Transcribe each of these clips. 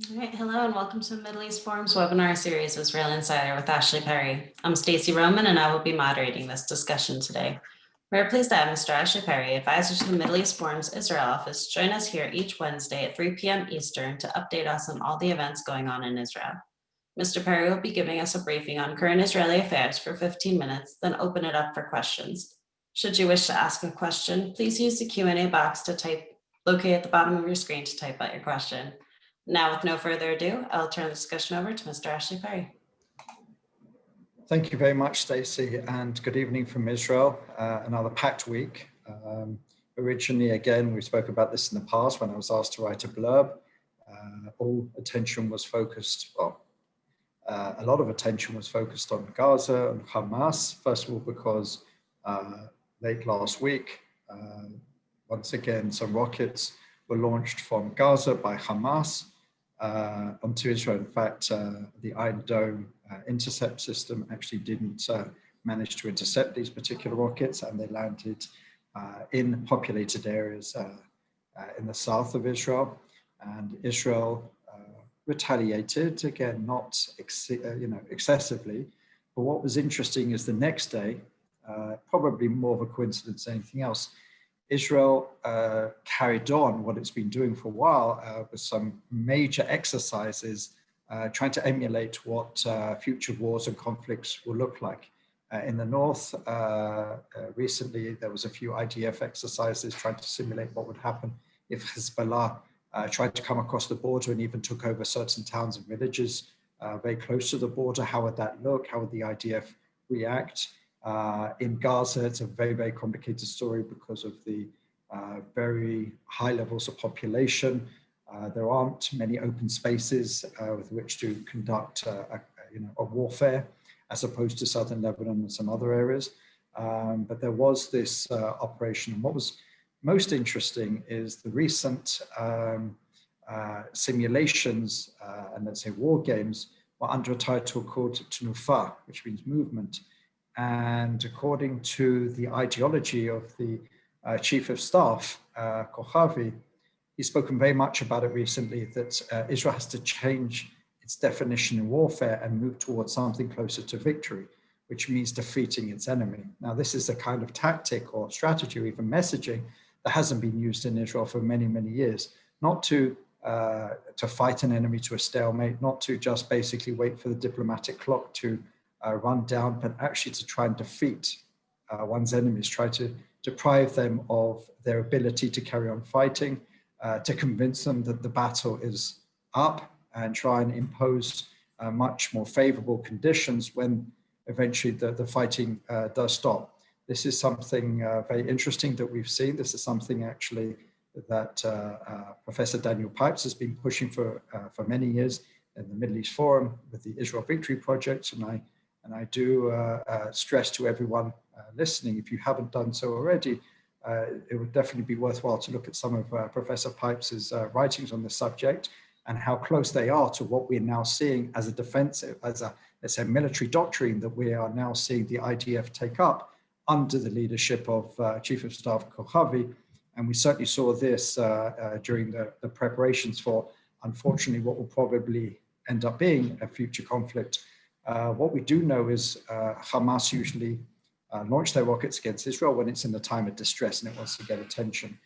All right, hello and welcome to the Middle East Forum's webinar series, Israel Insider with Ashley Perry. I'm Stacey Roman and I will be moderating this discussion today. We are pleased to have Mr. Ashley Perry, advisor to the Middle East Forum's Israel office, join us here each Wednesday at 3 p.m. Eastern to update us on all the events going on in Israel. Mr. Perry will be giving us a briefing on current Israeli affairs for 15 minutes, then open it up for questions. Should you wish to ask a question, please use the Q&A box located at the bottom of your screen to type out your question. Now, with no further ado, I'll turn the discussion over to Mr. Ashley Perry. Thank you very much, Stacey, and good evening from Israel. Another packed week. Originally, again, we spoke about this in the past when I was asked to write a blurb. All attention was focused, a lot of attention was focused on Gaza and Hamas. First of all, because late last week, once again, some rockets were launched from Gaza by Hamas onto Israel. In fact, the Iron Dome intercept system actually didn't manage to intercept these particular rockets, and they landed in populated areas in the south of Israel. And Israel retaliated, again, not excessively. But what was interesting is the next day, probably more of a coincidence than anything else, Israel carried on what it's been doing for a while with some major exercises trying to emulate what future wars and conflicts will look like. In the north, recently there was a few IDF exercises trying to simulate what would happen if Hezbollah tried to come across the border and even took over certain towns and villages very close to the border. How would that look? How would the IDF react? In Gaza, it's a very, very complicated story because of the very high levels of population. There aren't many open spaces with which to conduct a warfare, as opposed to southern Lebanon and some other areas. But there was this operation. And what was most interesting is the recent simulations and let's say war games were under a title called Tnufa, which means movement. And according to the ideology of the Chief of Staff, Kochavi, he's spoken very much about it recently, that Israel has to change its definition in warfare and move towards something closer to victory, which means defeating its enemy. Now, this is a kind of tactic or strategy or even messaging that hasn't been used in Israel for many, many years. Not to fight an enemy to a stalemate, not to just basically wait for the diplomatic clock to run down, but actually to try and defeat one's enemies, try to deprive them of their ability to carry on fighting, to convince them that the battle is up, and try and impose much more favorable conditions when eventually the fighting does stop. This is something very interesting that we've seen. This is something actually that Professor Daniel Pipes has been pushing for many years in the Middle East Forum with the Israel Victory Project. And I do stress to everyone listening, if you haven't done so already, it would definitely be worthwhile to look at some of Professor Pipes's writings on the subject and how close they are to what we're now seeing as a defensive, as a, let's say, military doctrine that we are now seeing the IDF take up under the leadership of Chief of Staff Kochavi. And we certainly saw this during the preparations for, unfortunately, what will probably end up being a future conflict. What we do know is Hamas usually launch their rockets against Israel when it's in a time of distress and it wants to get attention,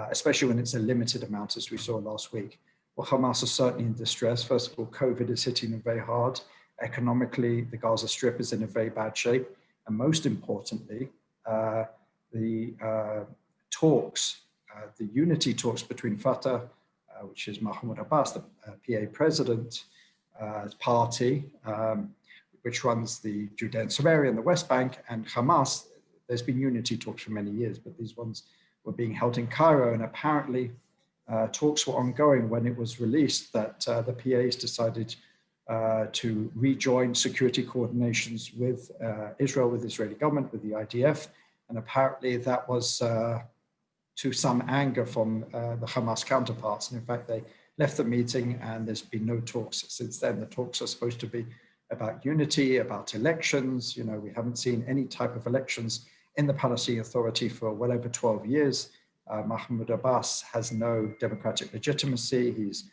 especially when it's a limited amount, as we saw last week. Well, Hamas are certainly in distress. First of all, COVID is hitting them very hard. Economically, the Gaza Strip is in a very bad shape. And most importantly, the talks, the unity talks between Fatah, which is Mahmoud Abbas, the PA president, party, which runs the Judea and Samaria and the West Bank, and Hamas. There's been unity talks for many years, but these ones were being held in Cairo, and apparently talks were ongoing when it was released that the PAs decided to rejoin security coordinations with Israel, with the Israeli government, with the IDF, and apparently that was to some anger from the Hamas counterparts. And in fact, they left the meeting and there's been no talks since then. The talks are supposed to be about unity, about elections. You know, we haven't seen any type of elections in the Palestinian Authority for well over 12 years. Mahmoud Abbas has no democratic legitimacy. He's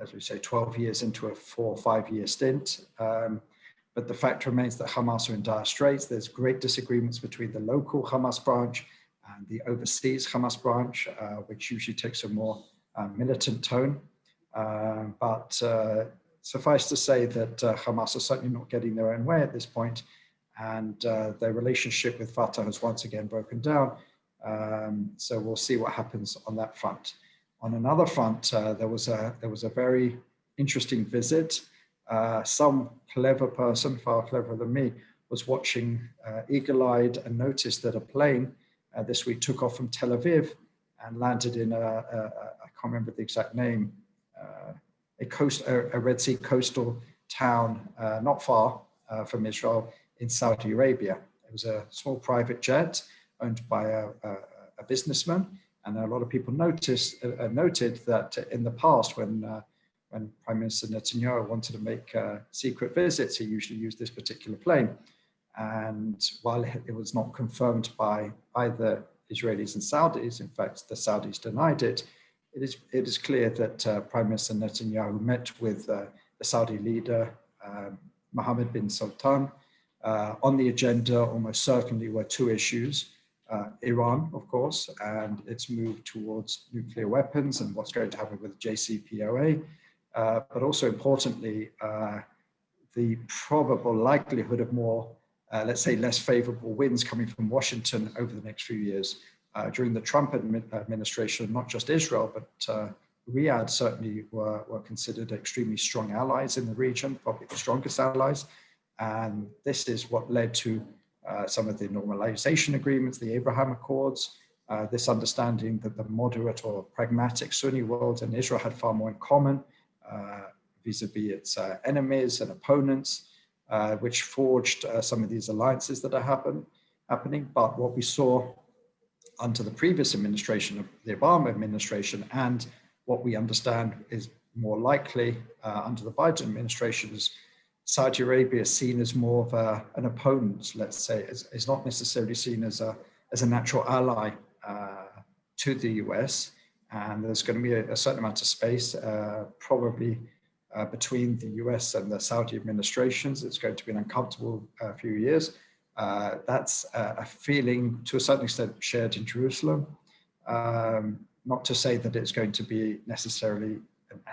as we say, 12 years into a 4 or 5 year stint. But the fact remains that Hamas are in dire straits. There's great disagreements between the local Hamas branch and the overseas Hamas branch, which usually takes a more militant tone. But suffice to say that Hamas are certainly not getting their own way at this point, and their relationship with Fatah has once again broken down. So we'll see what happens on that front. On another front, there was a very interesting visit. Some clever person, far cleverer than me, was watching eagle-eyed and noticed that a plane this week took off from Tel Aviv and landed in I can't remember the exact name, a Red Sea coastal town not far from Israel in Saudi Arabia. It was a small private jet owned by a businessman, and a lot of people noted that in the past, when Prime Minister Netanyahu wanted to make secret visits, he usually used this particular plane. And while it was not confirmed by either Israelis and Saudis, in fact, the Saudis denied it, it is clear that Prime Minister Netanyahu met with the Saudi leader, Mohammed bin Sultan. On the agenda, almost certainly, were two issues. Iran, of course, and its move towards nuclear weapons and what's going to happen with JCPOA, but also importantly, the probable likelihood of more, let's say, less favorable winds coming from Washington over the next few years. During the Trump administration, not just Israel, but Riyadh certainly were considered extremely strong allies in the region, probably the strongest allies. And this is what led to some of the normalization agreements, the Abraham Accords, this understanding that the moderate or pragmatic Sunni world and Israel had far more in common vis-a-vis its enemies and opponents, which forged some of these alliances that are happening. But what we saw under the previous administration, of the Obama administration, and what we understand is more likely under the Biden administration, is Saudi Arabia is seen as more of an opponent, let's say, is not necessarily seen as a natural ally to the US. And there's going to be a certain amount of space, probably between the US and the Saudi administrations. It's going to be an uncomfortable few years. That's a feeling to a certain extent shared in Jerusalem. Not to say that it's going to be necessarily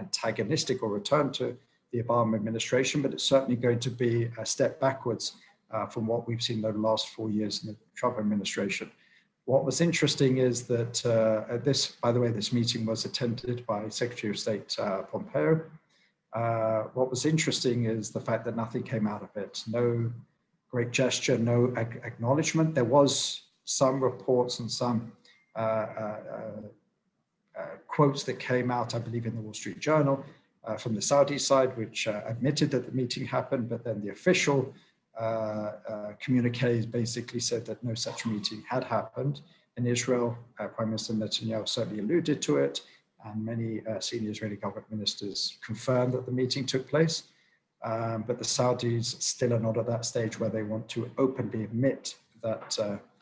antagonistic or return to the Obama administration, but it's certainly going to be a step backwards from what we've seen over the last 4 years in the Trump administration. What was interesting is that by the way, this meeting was attended by Secretary of State Pompeo. What was interesting is the fact that nothing came out of it. No great gesture, no acknowledgement. There was some reports and some quotes that came out, I believe, in the Wall Street Journal from the Saudi side, which admitted that the meeting happened, but then the official communique basically said that no such meeting had happened. In Israel, Prime Minister Netanyahu certainly alluded to it, and many senior Israeli government ministers confirmed that the meeting took place. But the Saudis still are not at that stage where they want to openly admit that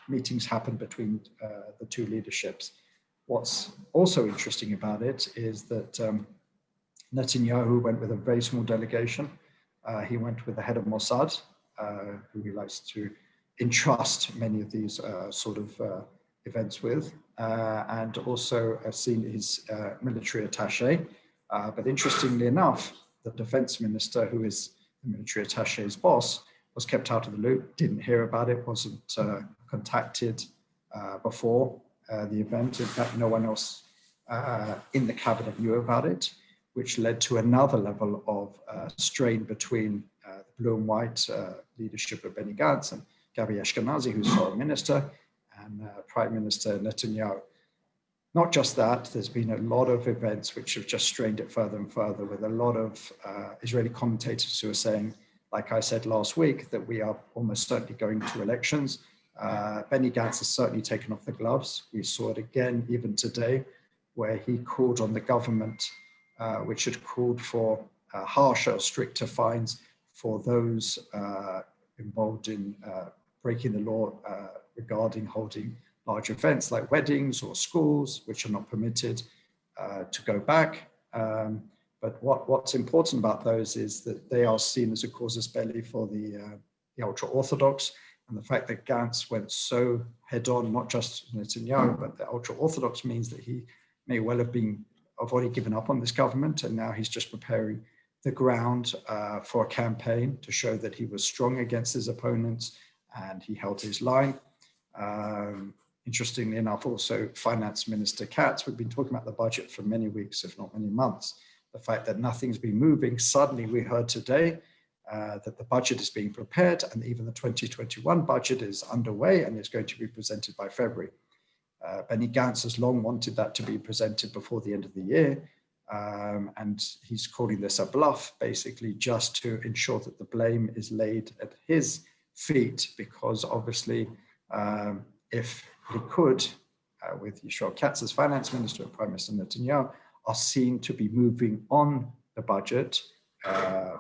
meetings happened between the two leaderships. What's also interesting about it is that Netanyahu went with a very small delegation. He went with the head of Mossad, who he likes to entrust many of these sort of events with, and also seen his military attaché. But interestingly enough, the defense minister, who is the military attaché's boss, was kept out of the loop, didn't hear about it, wasn't contacted before the event. In fact, no one else in the cabinet knew about it, which led to another level of strain between the blue and white leadership of Benny Gantz and Gabi Ashkenazi, who's foreign minister, and Prime Minister Netanyahu. Not just that, there's been a lot of events which have just strained it further and further, with a lot of Israeli commentators who are saying, like I said last week, that we are almost certainly going to elections. Benny Gantz has certainly taken off the gloves. We saw it again even today, where he called on the government, which had called for harsher, stricter fines for those involved in breaking the law regarding holding large events like weddings or schools, which are not permitted to go back. But what's important about those is that they are seen as a casus belli for the ultra-Orthodox, and the fact that Gantz went so head-on, not just Netanyahu, but the ultra-Orthodox means that he may well have already given up on this government, and now he's just preparing the ground for a campaign to show that he was strong against his opponents and he held his line. Interestingly enough, also Finance Minister Katz, we've been talking about the budget for many weeks, if not many months. The fact that nothing's been moving, suddenly we heard today that the budget is being prepared, and even the 2021 budget is underway and is going to be presented by February. Benny Gantz has long wanted that to be presented before the end of the year, and he's calling this a bluff, basically just to ensure that the blame is laid at his feet, because obviously if Likud, with Yisrael Katz as finance minister and Prime Minister Netanyahu, are seen to be moving on the budget,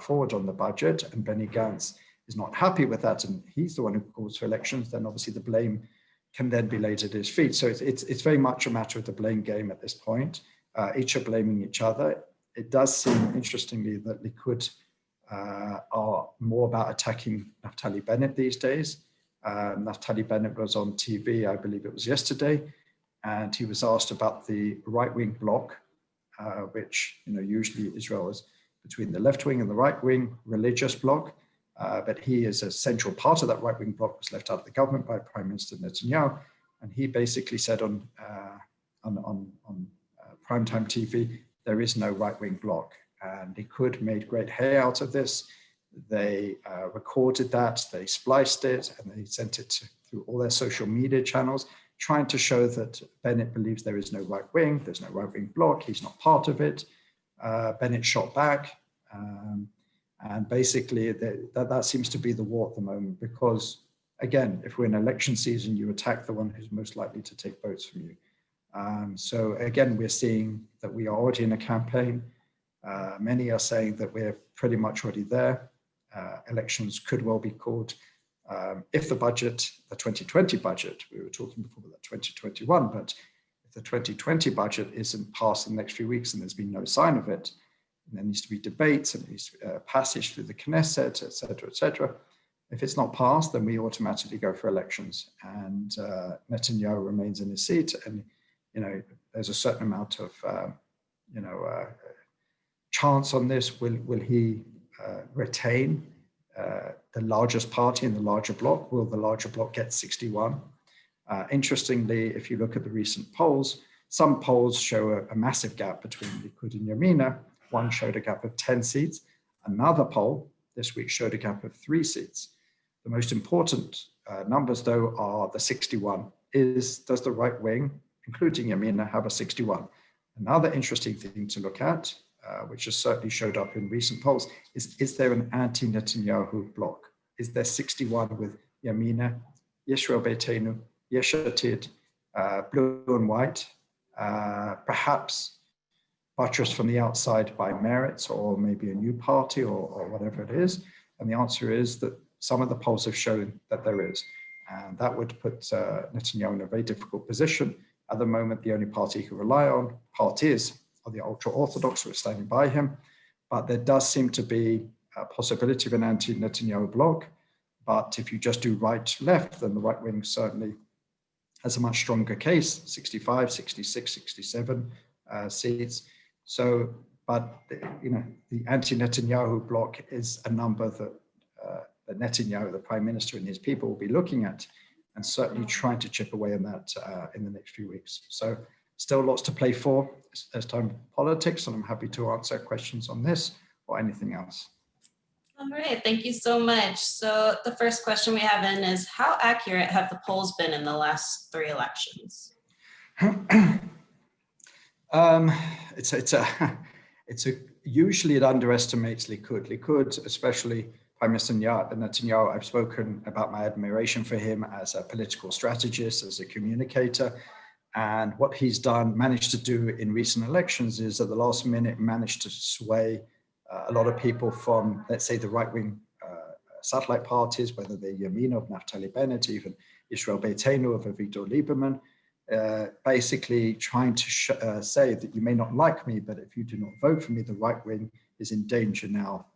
forward on the budget, and Benny Gantz is not happy with that, and he's the one who calls for elections, then obviously the blame can then be laid at his feet. So it's very much a matter of the blame game at this point. Each are blaming each other. It does seem, interestingly, that Likud are more about attacking Naftali Bennett these days. Naftali Bennett was on TV, I believe it was yesterday, and he was asked about the right-wing bloc, which usually Israel is between the left-wing and the right-wing religious bloc, but he is a central part of that right-wing bloc, was left out of the government by Prime Minister Netanyahu, and he basically said on primetime TV, there is no right-wing bloc, and Likud made great hay out of this. They recorded that, they spliced it, and they sent it through all their social media channels, trying to show that Bennett believes there is no right wing, there's no right wing bloc, he's not part of it. Bennett shot back, and basically that seems to be the war at the moment, because again, if we're in election season, you attack the one who's most likely to take votes from you. So again, we're seeing that we are already in a campaign. Many are saying that we're pretty much already there. Elections could well be called if the budget, the 2020 budget, we were talking before about 2021, but if the 2020 budget isn't passed in the next few weeks and there's been no sign of it, and there needs to be debates and there needs to be passage through the Knesset, et cetera, et cetera. If it's not passed, then we automatically go for elections, and Netanyahu remains in his seat, and there's a certain amount of chance on this. Will he retain the largest party in the larger bloc? Will the larger bloc get 61? Interestingly, if you look at the recent polls, some polls show a massive gap between Likud and Yamina. One showed a gap of 10 seats. Another poll this week showed a gap of 3 seats. The most important numbers, though, are the 61. Does the right wing, including Yamina, have a 61? Another interesting thing to look at, which has certainly showed up in recent polls, is there an anti-Netanyahu bloc? Is there 61 with Yamina, Yisrael Beitenu, Yesh Atid, Blue and White, perhaps buttressed from the outside by Meretz or maybe a new party or whatever it is? And the answer is that some of the polls have shown that there is. And that would put Netanyahu in a very difficult position. At the moment, the only party he can rely on, parties, are the ultra-Orthodox who are standing by him. But there does seem to be a possibility of an anti-Netanyahu bloc. But if you just do right-left, then the right wing certainly has a much stronger case, 65, 66, 67 seats. So, but the anti-Netanyahu bloc is a number that Netanyahu, the prime minister, and his people will be looking at, and certainly trying to chip away on that in the next few weeks. So still lots to play for as time politics, and I'm happy to answer questions on this or anything else. All right, thank you so much. So the first question we have in is, how accurate have the polls been in the last 3 elections? Usually it underestimates Likud. Likud, especially Prime Minister Netanyahu, I've spoken about my admiration for him as a political strategist, as a communicator. And what he's managed to do in recent elections is at the last minute managed to sway a lot of people from, let's say, the right-wing satellite parties, whether they're Yamina of Naftali Bennett, even Yisrael Beitenu of Avigdor Lieberman, basically trying to say that you may not like me, but if you do not vote for me, the right wing is in danger now.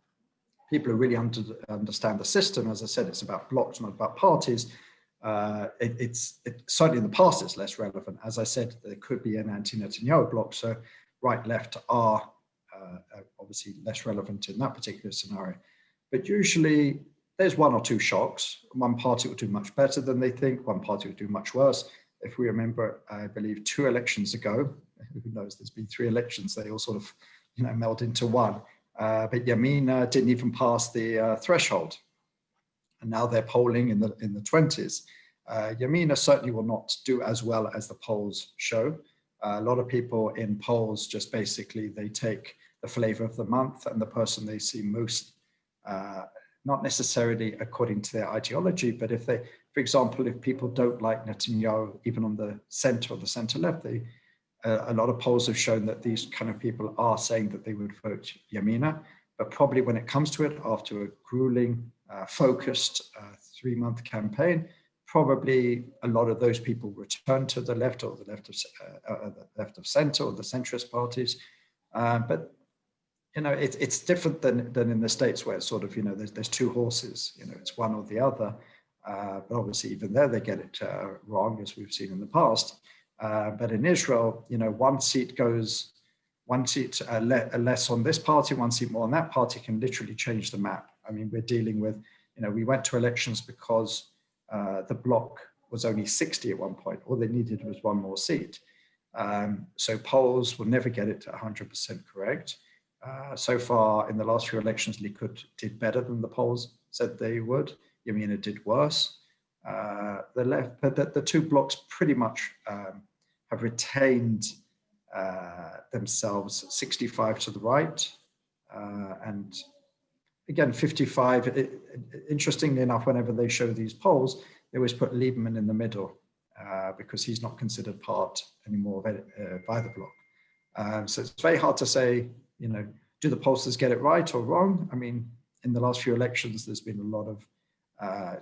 People who really understand the system, as I said, it's about blocks, not about parties. It's certainly in the past it's less relevant. As I said, there could be an anti-Netanyahu bloc, so right, left are obviously less relevant in that particular scenario. But usually there's one or two shocks. One party will do much better than they think. One party will do much worse. If we remember, I believe 2 elections ago, who knows, there's been 3 elections, they all sort of, meld into one. But Yamina didn't even pass the threshold. And now they're polling in the 20s. Yamina certainly will not do as well as the polls show. A lot of people in polls just basically, they take the flavor of the month and the person they see most, not necessarily according to their ideology, but if they, for example, if people don't like Netanyahu, even on the center or the center left, a lot of polls have shown that these kind of people are saying that they would vote Yamina, but probably when it comes to it, after a grueling, focused 3-month campaign, probably a lot of those people return to the left or the left of center or the centrist parties. But it's different than in the States where it's sort of, there's 2 horses, it's one or the other. But obviously even there they get it wrong, as we've seen in the past. But in Israel, one seat less on this party, one seat more on that party can literally change the map. I mean, we're dealing with, we went to elections because the bloc was only 60 at one point. All they needed was 1 more seat. So polls will never get it to 100% correct. So far in the last few elections, Likud did better than the polls said they would. Yamina did worse. The left, but the 2 blocs pretty much have retained themselves 65 to the right, and again 55. Interestingly enough, whenever they show these polls, they always put Lieberman in the middle because he's not considered part anymore of either bloc. So it's very hard to say, do the pollsters get it right or wrong? I mean, in the last few elections, there's been a lot of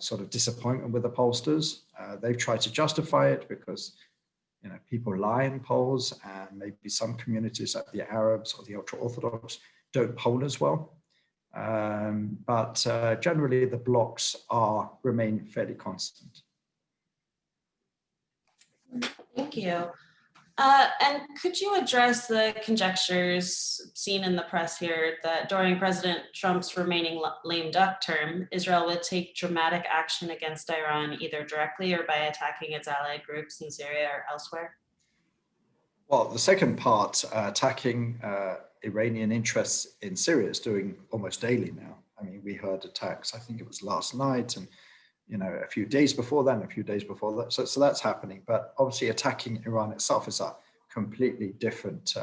sort of disappointment with the pollsters. They've tried to justify it because people lie in polls, and maybe some communities like the Arabs or the ultra-Orthodox don't poll as well. But generally the blocks remain fairly constant. Thank you. And could you address the conjectures seen in the press here that during President Trump's remaining lame duck term, Israel would take dramatic action against Iran, either directly or by attacking its allied groups in Syria or elsewhere? Well, the second part, attacking Iranian interests in Syria, is doing almost daily now. I mean, we heard attacks, I think it was last night, and a few days before that, So that's happening. But obviously attacking Iran itself is a completely different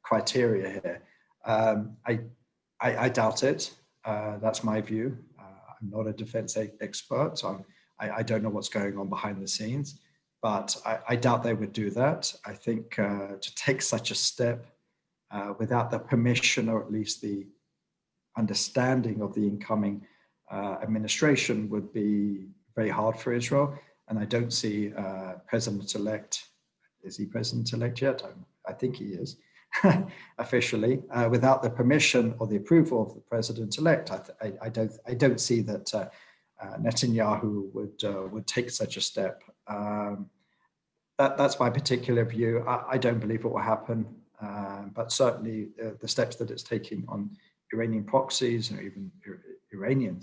criteria here. I doubt it. That's my view. I'm not a defense expert, so I don't know what's going on behind the scenes, but I doubt they would do that. I think to take such a step without the permission, or at least the understanding of the incoming administration, would be very hard for Israel. And I don't see President-elect, is he President-elect yet? I think he is, officially, without the permission or the approval of the President-elect. I don't see that Netanyahu would take such a step. That's my particular view. I don't believe it will happen, but certainly the steps that it's taking on Iranian proxies, or even Iranian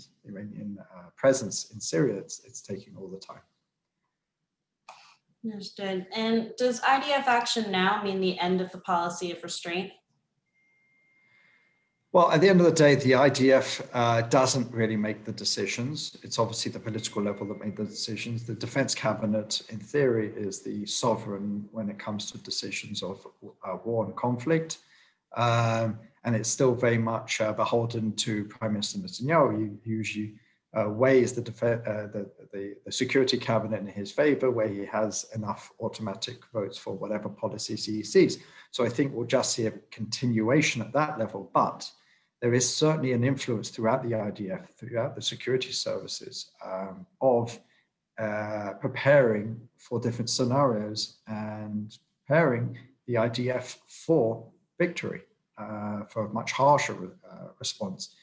presence in Syria, it's taking all the time. Understood. And does IDF action now mean the end of the policy of restraint? Well, at the end of the day, the IDF doesn't really make the decisions. It's obviously the political level that made the decisions. The defense cabinet, in theory, is the sovereign when it comes to decisions of war and conflict. And it's still very much beholden to Prime Minister Netanyahu. He usually weighs the security cabinet in his favor, where he has enough automatic votes for whatever policies he sees. So I think we'll just see a continuation at that level, but there is certainly an influence throughout the IDF, throughout the security services, of preparing for different scenarios and preparing the IDF for victory, for a much harsher response.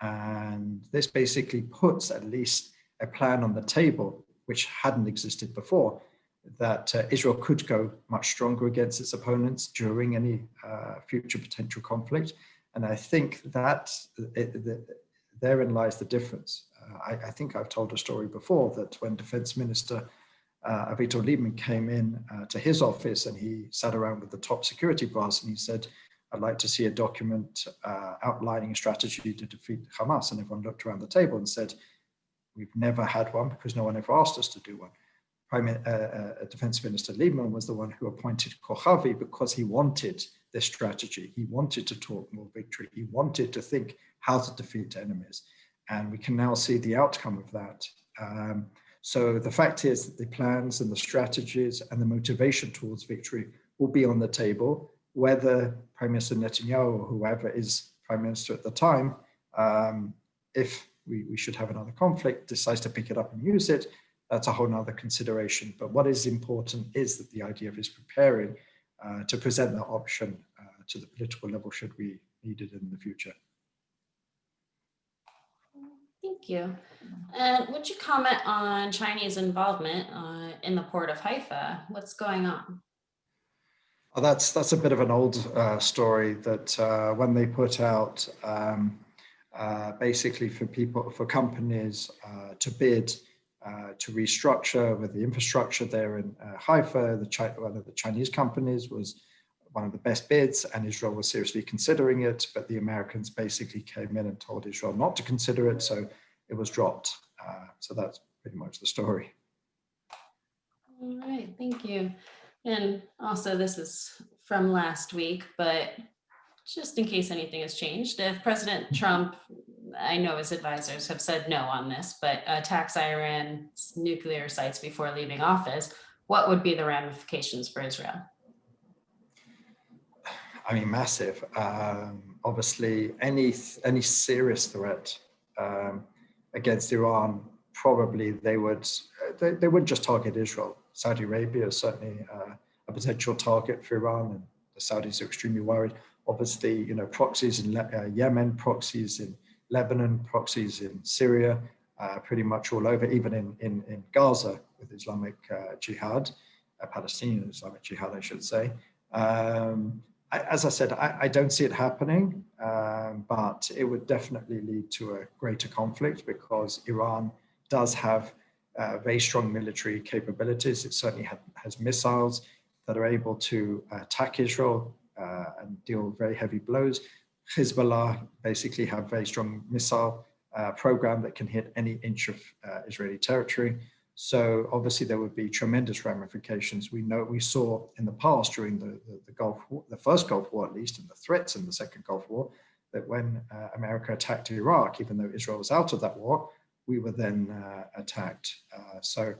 And this basically puts at least a plan on the table, which hadn't existed before, that Israel could go much stronger against its opponents during any future potential conflict. And I think that therein lies the difference. I think I've told a story before that when Defense Minister Avigdor Lieberman came in to his office and he sat around with the top security brass and he said, I'd like to see a document outlining a strategy to defeat Hamas. And everyone looked around the table and said, we've never had one because no one ever asked us to do one. Defense Minister Lieberman was the one who appointed Kochavi because he wanted this strategy. He wanted to talk more victory. He wanted to think how to defeat enemies. And we can now see the outcome of that. So the fact is that the plans and the strategies and the motivation towards victory will be on the table, whether Prime Minister Netanyahu or whoever is Prime Minister at the time, if we should have another conflict, decides to pick it up and use it, that's a whole nother consideration. But what is important is that the IDF is preparing to present that option to the political level should we need it in the future. Thank you. And would you comment on Chinese involvement in the port of Haifa? What's going on? Oh, that's a bit of an old story that when they put out basically for companies to bid to restructure with the infrastructure there in Haifa, one of the Chinese companies was one of the best bids, and Israel was seriously considering it, but the Americans basically came in and told Israel not to consider it, so it was dropped. So that's pretty much the story. All right, thank you. And also this is from last week, but just in case anything has changed, if President Trump, I know his advisors have said no on this, but attacks Iran's nuclear sites before leaving office, what would be the ramifications for Israel? I mean, massive. Obviously, any serious threat against Iran, probably they wouldn't just target Israel. Saudi Arabia is certainly a potential target for Iran, and the Saudis are extremely worried. Obviously, proxies in Yemen, proxies in Lebanon, proxies in Syria, pretty much all over, even in Gaza with Islamic Jihad, Palestinian Islamic Jihad, I should say. As I said, I don't see it happening, but it would definitely lead to a greater conflict because Iran does have very strong military capabilities. It certainly has missiles that are able to attack Israel and deal very heavy blows. Hezbollah basically have very strong missile program that can hit any inch of Israeli territory. So obviously there would be tremendous ramifications. We saw in the past during the Gulf War, the first Gulf War at least, and the threats in the second Gulf War, that when America attacked Iraq, even though Israel was out of that war, we were then attacked. So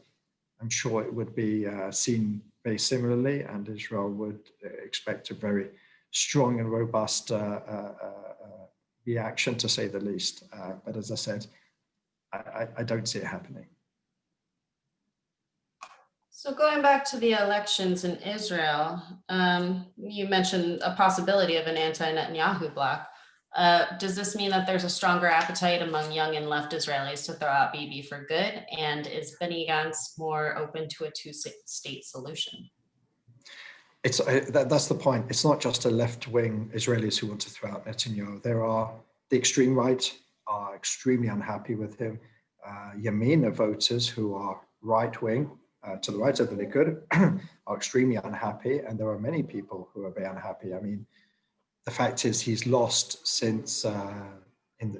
I'm sure it would be seen very similarly, and Israel would expect a very strong and robust reaction, to say the least. But as I said, I don't see it happening. So going back to the elections in Israel, you mentioned a possibility of an anti-Netanyahu bloc. Does this mean that there's a stronger appetite among young and left Israelis to throw out Bibi for good? And is Benny Gantz more open to a two-state solution? That's the point. It's not just a left-wing Israelis who want to throw out Netanyahu. The extreme right are extremely unhappy with him. Yamina voters who are right-wing, to the right of the Likud, are extremely unhappy, and there are many people who are very unhappy. I mean, the fact is he's lost since in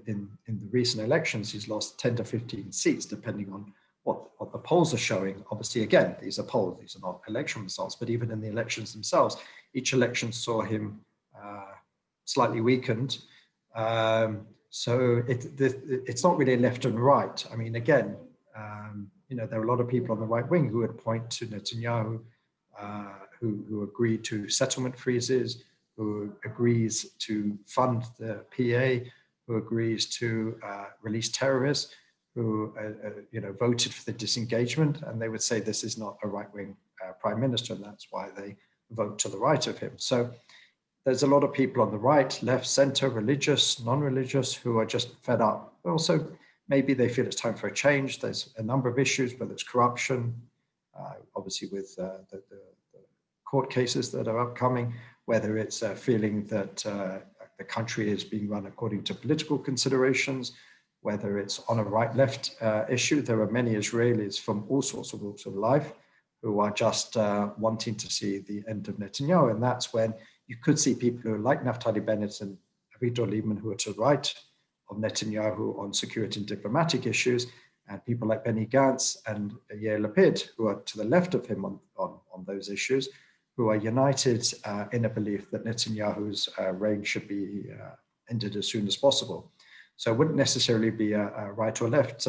the recent elections, he's lost 10 to 15 seats, depending on what the polls are showing. Obviously, again, these are polls, these are not election results, but even in the elections themselves, each election saw him slightly weakened. So it's not really left and right. I mean, again, there are a lot of people on the right wing who would point to Netanyahu, who agreed to settlement freezes, who agrees to fund the PA, who agrees to release terrorists, who voted for the disengagement, and they would say this is not a right-wing prime minister, and that's why they vote to the right of him. So there's a lot of people on the right, left, center, religious, non-religious, who are just fed up. But also, maybe they feel it's time for a change. There's a number of issues, whether it's corruption, obviously with the court cases that are upcoming, whether it's feeling that the country is being run according to political considerations, whether it's on a right-left issue. There are many Israelis from all sorts of walks of life who are just wanting to see the end of Netanyahu. And that's when you could see people who like Naftali Bennett and Avigdor Lieberman, who are to the right of Netanyahu on security and diplomatic issues, and people like Benny Gantz and Yair Lapid, who are to the left of him on those issues, who are united in a belief that Netanyahu's reign should be ended as soon as possible. So it wouldn't necessarily be a right or left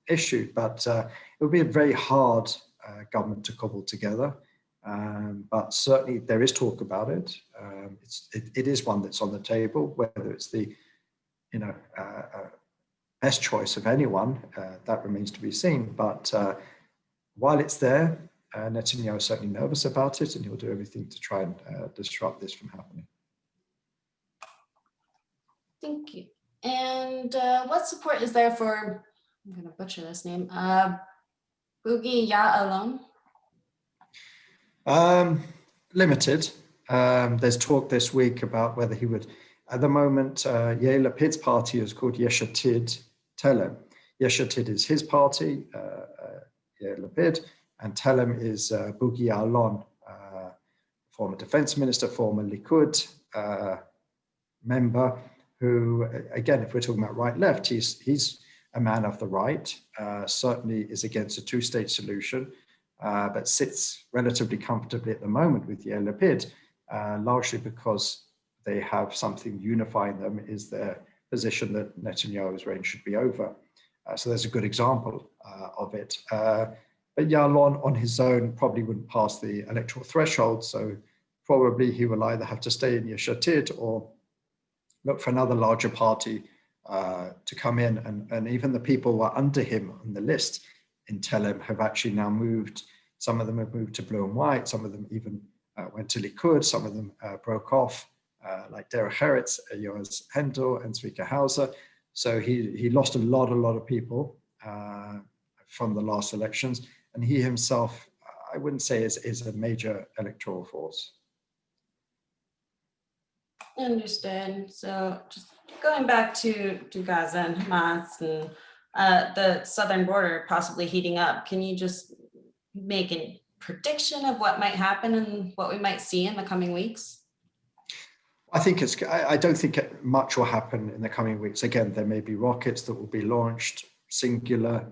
issue, but it would be a very hard government to cobble together. But certainly there is talk about it. It is one that's on the table. Whether it's the best choice of anyone, that remains to be seen. But while it's there, Netanyahu is certainly nervous about it, and he'll do everything to try and disrupt this from happening. Thank you. And what support is there for, I'm going to butcher this name, Boogie Ya'alon? Limited. There's talk this week about whether he would, at the moment, Yair Lapid's party is called Yesh Atid Telem. Yesh Atid is his party, Yair Lapid, and Telem is Boogie Ya'alon, former defense minister, former Likud member, who, again, if we're talking about right-left, he's a man of the right, certainly is against a two-state solution, but sits relatively comfortably at the moment with Yair Lapid, largely because they have something unifying them, is their position that Netanyahu's reign should be over. So there's a good example of it. But Ya'alon on his own probably wouldn't pass the electoral threshold, so probably he will either have to stay in Yesh Atid or look for another larger party to come in. And even the people who are under him on the list in Telem have actually now moved. Some of them have moved to blue and white. Some of them even went to Likud. Some of them broke off, like Derek Heretz, Yoaz Hendel, and Zvika Hauser. So he lost a lot of people from the last elections. And he himself, I wouldn't say is a major electoral force. Understood. So just going back to Gaza and Hamas and the southern border possibly heating up, can you just make a prediction of what might happen and what we might see in the coming weeks? I don't think much will happen in the coming weeks. Again, there may be rockets that will be launched, singular,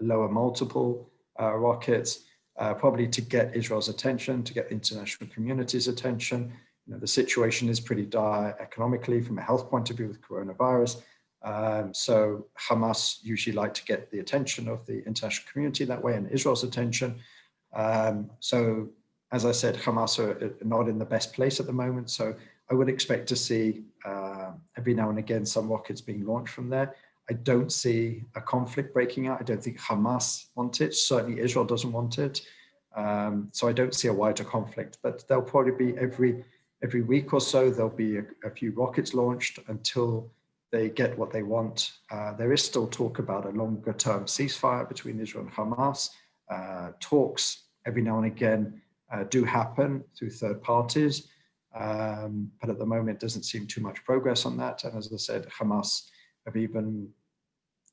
lower multiple rockets, probably to get Israel's attention, to get the international community's attention. The situation is pretty dire economically from a health point of view with coronavirus. So Hamas usually like to get the attention of the international community that way and Israel's attention. So as I said, Hamas are not in the best place at the moment. So I would expect to see every now and again some rockets being launched from there. I don't see a conflict breaking out. I don't think Hamas want it. Certainly Israel doesn't want it. So I don't see a wider conflict, but there'll probably be every week or so, there'll be a few rockets launched until they get what they want. There is still talk about a longer term ceasefire between Israel and Hamas. Talks every now and again do happen through third parties, but at the moment doesn't seem too much progress on that. And as I said, Hamas have even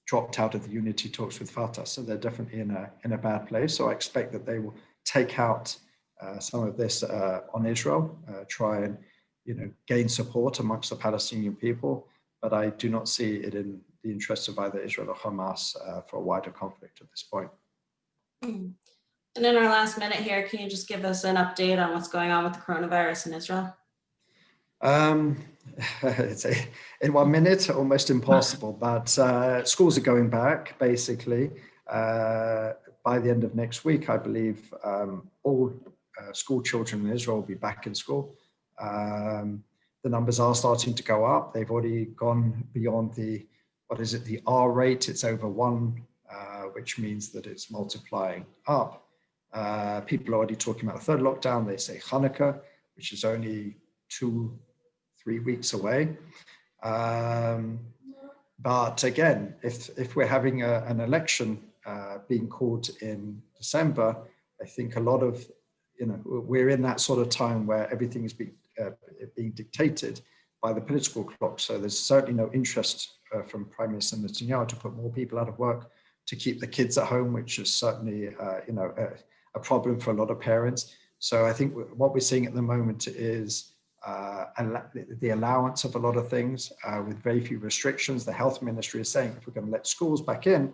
dropped out of the unity talks with Fatah, so they're definitely in a bad place. So I expect that they will take out some of this on Israel, try and gain support amongst the Palestinian people, but I do not see it in the interests of either Israel or Hamas for a wider conflict at this point. And in our last minute here, can you just give us an update on what's going on with the coronavirus in Israel? In 1 minute, almost impossible, but schools are going back basically. By the end of next week, I believe all school children in Israel will be back in school. The numbers are starting to go up. They've already gone beyond the what is it, the R rate, it's over 1, which means that it's multiplying up. People are already talking about a third lockdown. They say Hanukkah, which is only 2-3 weeks away. But again, if we're having an election being called in December, I think a lot of, we're in that sort of time where everything is being dictated by the political clock. So there's certainly no interest from Prime Minister Netanyahu to put more people out of work, to keep the kids at home, which is certainly, a problem for a lot of parents. So I think what we're seeing at the moment is the allowance of a lot of things with very few restrictions. The health ministry is saying if we're going to let schools back in,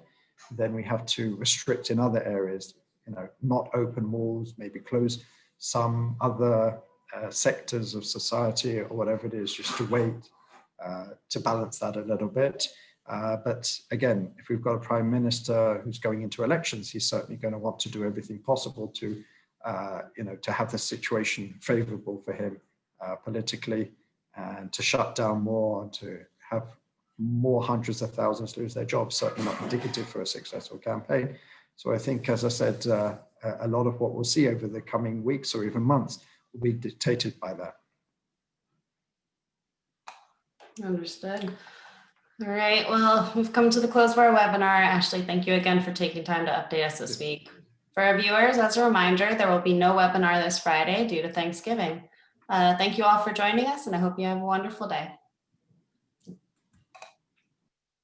then we have to restrict in other areas, not open malls, maybe close some other sectors of society or whatever it is, just to wait to balance that a little bit. But again, if we've got a prime minister who's going into elections, he's certainly going to want to do everything possible to, to have the situation favorable for him politically, and to shut down more, and to have more hundreds of thousands lose their jobs, certainly not indicative for a successful campaign. So I think, as I said, a lot of what we'll see over the coming weeks or even months will be dictated by that. Understood. All right, well, we've come to the close of our webinar. Ashley, thank you again for taking time to update us this week. For our viewers, as a reminder, there will be no webinar this Friday due to Thanksgiving. Thank you all for joining us, and I hope you have a wonderful day.